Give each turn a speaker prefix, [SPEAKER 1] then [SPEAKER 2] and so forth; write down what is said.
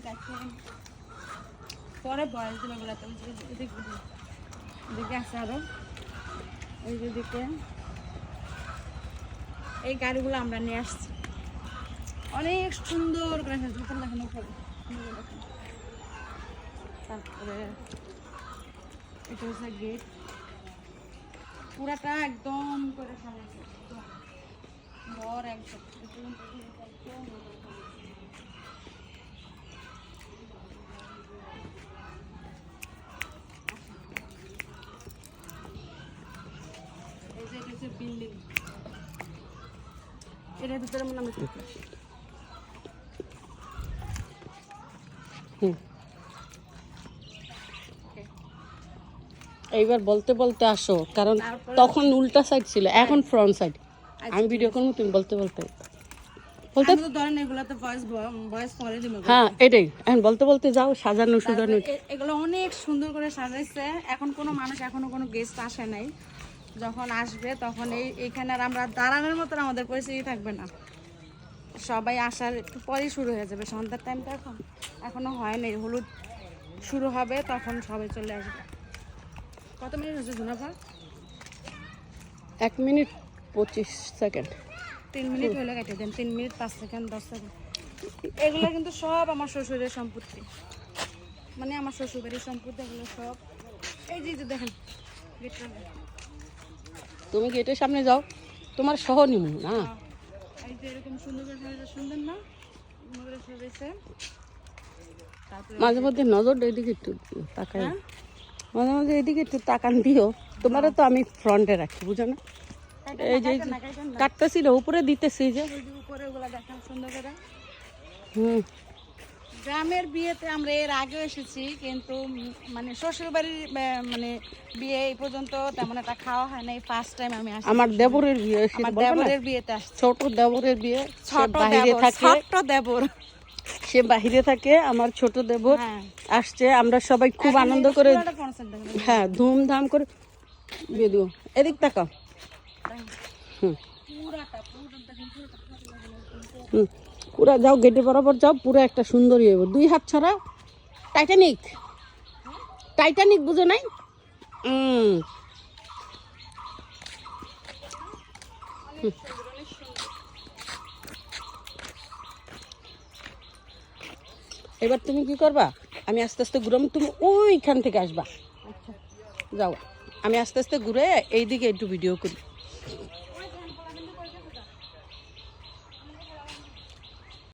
[SPEAKER 1] দেখেন পরে বয়স দিলে বলে তো এদিকে আছে আরো এই যে দিকে এই গাড়িগুলো আমরা নিয়ে আসছি অনেক সুন্দর করে যখন দেখানো হবে। তারপরে এটা হচ্ছে গেট পুরাটা একদম করে সাজাইছে ঘর একদম এই যে এটা হচ্ছে বিল্ডিং এটার ভিতরে মনে হয়
[SPEAKER 2] এইবার বলতে বলতে আসো, কারণ তখন উল্টা সাইড ছিল, এখন ফ্রন্ট সাইড। আমি ভিডিও করবো, তুমি বলতে বলতে
[SPEAKER 1] বলতে তো ধরেন এগুলাতে ভয়েস পরে দিবে।
[SPEAKER 2] হ্যাঁ এটাই, এখন বলতে বলতে যাও। সাজানো সুজানো
[SPEAKER 1] এগুলো অনেক সুন্দর করে সাজাইছে। এখন কোনো মানুষ এখনো কোনো গেস্ট আসে নাই, যখন আসবে তখন এইখানে আর আমরা দাঁড়ানোর মতন আমাদের পরিস্থিতি থাকবে না। সবাই আসার একটু পরেই শুরু হয়ে যাবে, সন্ধ্যার টাইমটা এখনো হয় নাই। হলুদ শুরু হবে তখন সবাই চলে আসবে। কত মিনিট হচ্ছে জুনাফা?
[SPEAKER 2] 1 minute 25 second.
[SPEAKER 1] 3 মিনিট হলে কেটে দেন। 3 মিনিট 5 সেকেন্ড 10 সেকেন্ড। এগুলো কিন্তু সব আমার শ্বশুরের সম্পত্তি, মানে আমার শ্বশুরবাড়ির সম্পত্তি। এগুলো সব এই যে দেখেন গেটটা।
[SPEAKER 2] তুমি গেটের সামনে যাও, তোমার সহ নিমু না।
[SPEAKER 1] এই যে এরকম সুন্দর করে সাজাইছে, সুন্দর না? সুন্দর সাজাইছে।
[SPEAKER 2] মাঝে মধ্যে নজরটা এদিকে একটু তাকাই, মাঝে মাঝে এদিকে একটু তাকান দিও। তোমারও তো আমি ফ্রন্টে রাখি, বুঝো না? এই যে কাটতেছিল উপরে দিতেছি, যে
[SPEAKER 1] উপরে ওগুলা দেখেন সুন্দর করে।
[SPEAKER 2] গ্রামের
[SPEAKER 1] বিয়েতে আমরা এর আগে এসেছি, কিন্তু মানে শ্বশুর বাড়ির মানে বিয়ে এই পর্যন্ত তেমন একটা খাওয়া হয় নাই। ফার্স্ট টাইম আমি আসছি।
[SPEAKER 2] আমার দেবরের বিয়ে,
[SPEAKER 1] আমার দেবরের বিয়েতে আসছি।
[SPEAKER 2] ছোট দেবরের বিয়ে, বাইরে থাকে।
[SPEAKER 1] ছোট দেবর,
[SPEAKER 2] সে বাইরে থাকে। আমার ছোট দেবর আসছে, আমরা সবাই খুব আনন্দ করে, হ্যাঁ ধুমধাম করে বিয়ে দিব। এদিক তাকাও। পুরা যাও, গেটে বরাবর যাও, পুরো একটা সুন্দরী হইব। 2 হাত ছড়া। টাইটানিক, টাইটানিক বুঝো নাই? এবার তুমি কি করবা? আমি আস্তে আস্তে ঘুরাম, তুমি ওইখান থেকে আসবা। যাও, আমি আস্তে আস্তে ঘুরে এইদিকে একটু ভিডিও করি।